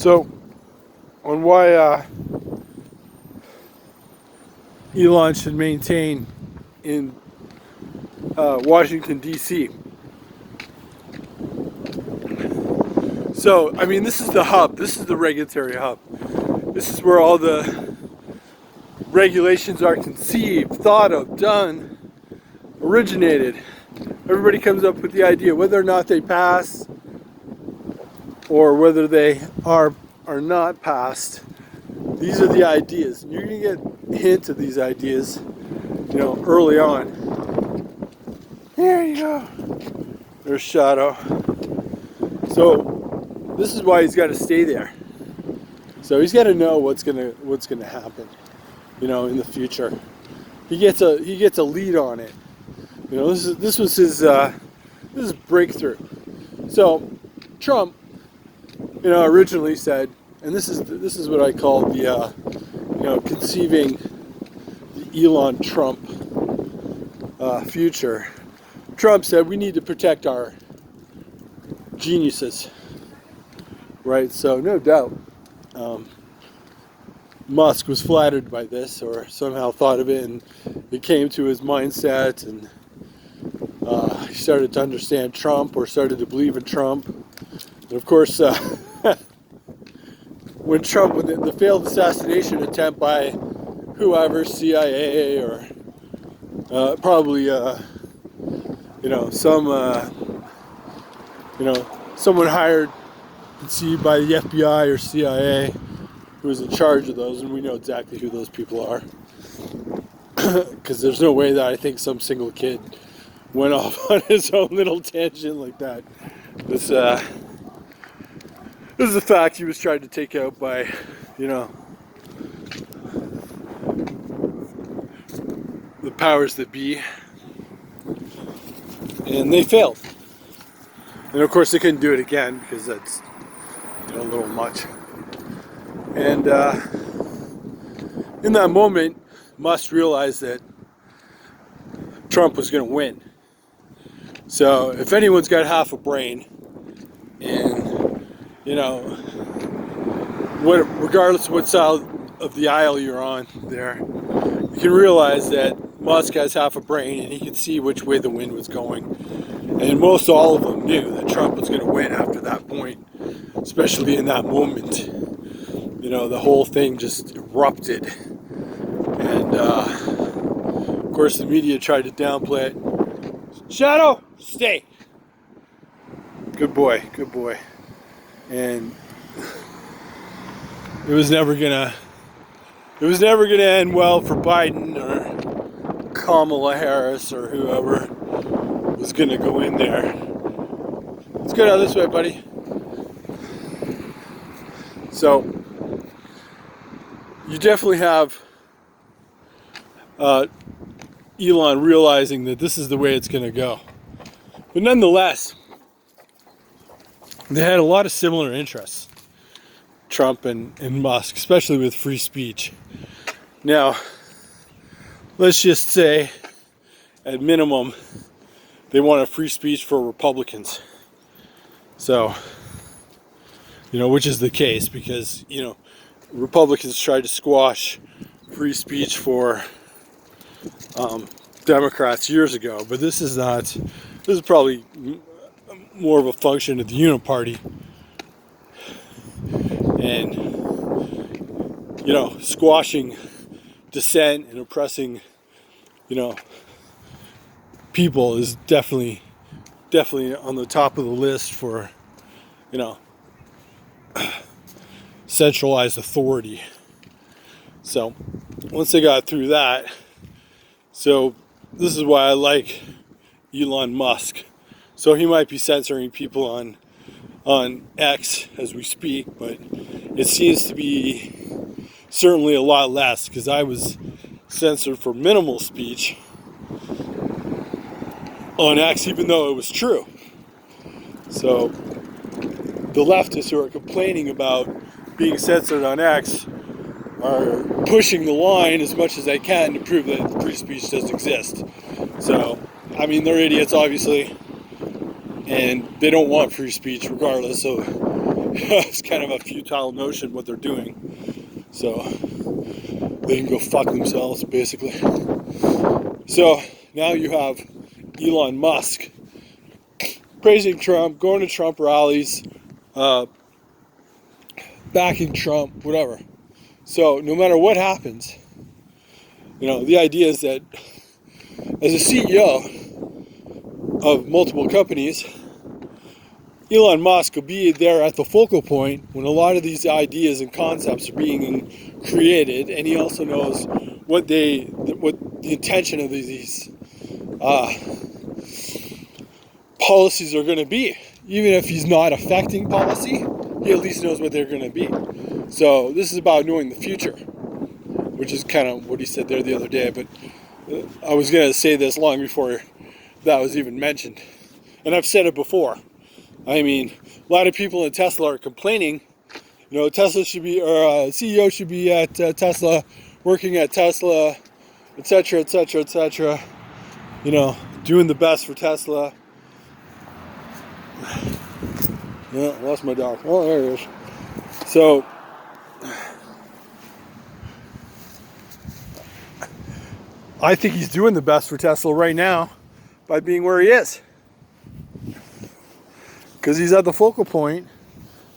So, on why Elon should maintain in Washington, D.C. So, I mean, this is the hub. This is the regulatory hub. This is where all the regulations are conceived, thought of, done, originated. Everybody comes up with the idea, whether or not they pass or whether they are not passed. These are the ideas. And you're going to get hints of these ideas, early on. Here you go. There's Shadow. So this is why he's got to stay there. So he's got to know what's gonna happen, in the future. He gets a lead on it. This was his breakthrough. So Trump, originally said, and this is what I call the conceiving the Elon Trump future. Trump said we need to protect our geniuses, right? So no doubt Musk was flattered by this, or somehow thought of it, and it came to his mindset, and he started to understand Trump, or started to believe in Trump. And of course, when the failed assassination attempt by whoever, CIA, or probably someone hired, conceived by the FBI or CIA, who was in charge of those, and we know exactly who those people are, because there's no way that I think some single kid went off on his own little tangent like that. This is a fact he was trying to take out by, the powers that be, and they failed. And of course they couldn't do it again, because that's a little much. And in that moment, Musk realized that Trump was going to win. So if anyone's got half a brain, and regardless of what side of the aisle you're on there, you can realize that Musk has half a brain, and he could see which way the wind was going. And most all of them knew that Trump was going to win after that point, especially in that moment. The whole thing just erupted. And of course the media tried to downplay it. Shadow, stay. Good boy. And it was never gonna end well for Biden or Kamala Harris or whoever was gonna go in there. Let's go down this way, buddy. So you definitely have Elon realizing that this is the way it's gonna go. But nonetheless, they had a lot of similar interests, Trump and Musk, especially with free speech. Now, let's just say, at minimum, they want a free speech for Republicans. So, which is the case, because, Republicans tried to squash free speech for Democrats years ago. But this is probably more of a function of the Uniparty, and squashing dissent and oppressing people is definitely on the top of the list for centralized authority. So once they got through that, so this is why I like Elon Musk. So he might be censoring people on X as we speak, but it seems to be certainly a lot less, because I was censored for minimal speech on X, even though it was true. So the leftists who are complaining about being censored on X are pushing the line as much as they can to prove that free speech does exist. So, I mean, they're idiots, obviously, and they don't want free speech regardless. So it's kind of a futile notion what they're doing. So they can go fuck themselves, basically. So now you have Elon Musk praising Trump, going to Trump rallies, backing Trump, whatever. So no matter what happens, the idea is that as a CEO of multiple companies, Elon Musk will be there at the focal point when a lot of these ideas and concepts are being created, and he also knows what the intention of these policies are going to be. Even if he's not affecting policy, he at least knows what they're going to be. So this is about knowing the future, which is kind of what he said there the other day. But I was going to say this long before that was even mentioned, and I've said it before. I mean, a lot of people in Tesla are complaining. Tesla should be, or CEO should be at Tesla, working at Tesla, etc., etc., etc. Doing the best for Tesla. Yeah, lost my dog. Oh, there it is. So, I think he's doing the best for Tesla right now by being where he is. Because he's at the focal point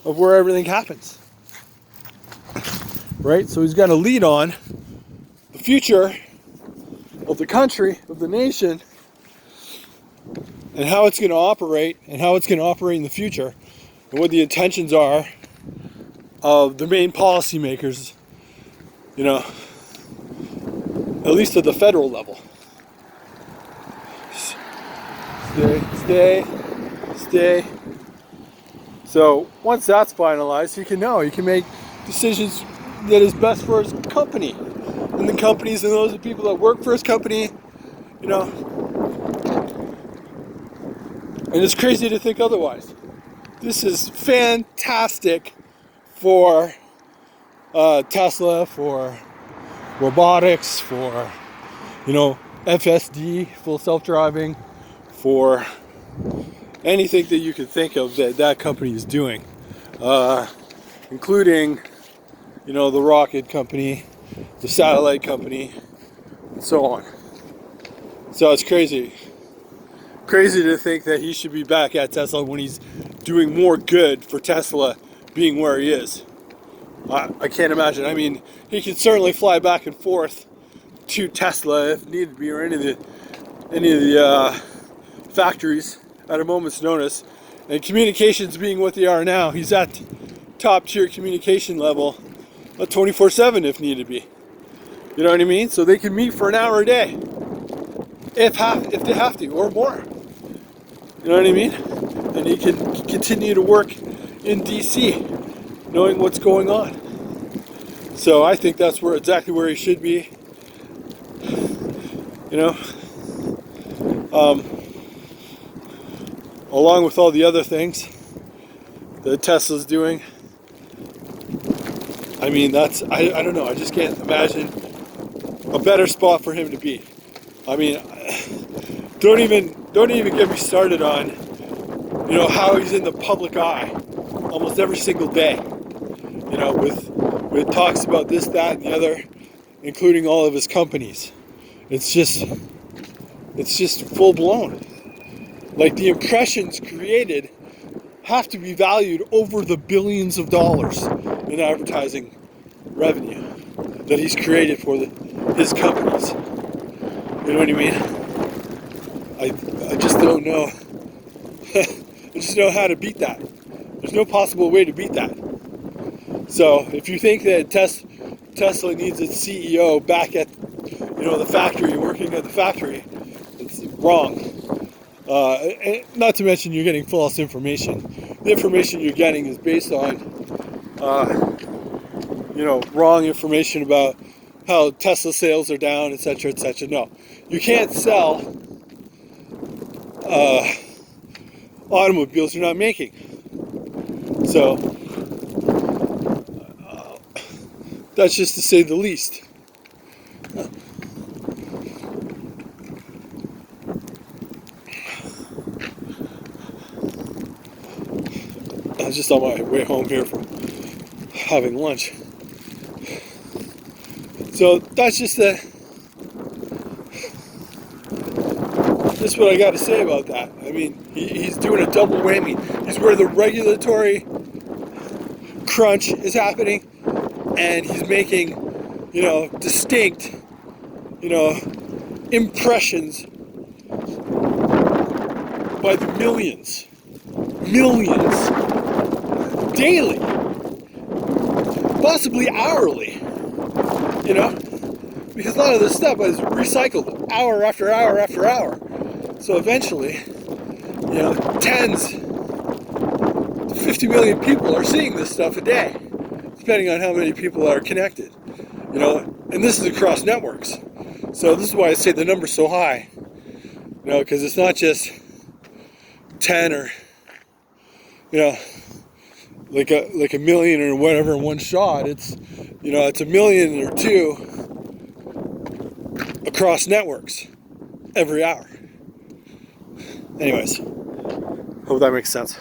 of where everything happens. Right? So he's got a lead on the future of the country, of the nation, and how it's going to operate, and how it's going to operate in the future, and what the intentions are of the main policymakers, at least at the federal level. Stay. So once that's finalized, he can make decisions that is best for his company, and the companies and those are people that work for his company, and it's crazy to think otherwise. This is fantastic for Tesla, for robotics, for FSD, full self-driving, for anything that you could think of that company is doing, including the rocket company, the satellite company, and so on. So it's crazy to think that he should be back at Tesla when he's doing more good for Tesla being where he is. I can't imagine. I mean, he could certainly fly back and forth to Tesla if needed be, or any of the factories at a moment's notice. And communications being what they are now, he's at top tier communication level, 24/7 if needed be. You know what I mean? So they can meet for an hour a day, if they have to, or more. You know what I mean? And he can continue to work in DC, knowing what's going on. So I think that's exactly where he should be. Along with all the other things that Tesla's doing. I mean, I don't know. I just can't imagine a better spot for him to be. I mean, don't even get me started on, how he's in the public eye almost every single day. With talks about this, that, and the other, including all of his companies. It's just full blown. Like, the impressions created have to be valued over the billions of dollars in advertising revenue that he's created for his companies. You know what I mean? I just don't know. I just don't know how to beat that. There's no possible way to beat that. So if you think that Tesla needs its CEO back at the factory, working at the factory, it's wrong. And not to mention you're getting false information. The information you're getting is based on wrong information about how Tesla sales are down, etc., etc. No, you can't sell automobiles you're not making. So that's just to say the least. was just on my way home here from having lunch. So that's just what I got to say about that. I mean, he's doing a double whammy. He's where the regulatory crunch is happening, and he's making, distinct, impressions by the millions daily, possibly hourly, because a lot of this stuff is recycled hour after hour after hour. So eventually, tens to 50 million people are seeing this stuff a day, depending on how many people are connected, and this is across networks. So this is why I say the number's so high, because it's not just 10 or, like a million or whatever in one shot. It's, it's a million or two across networks every hour. Anyways, hope that makes sense.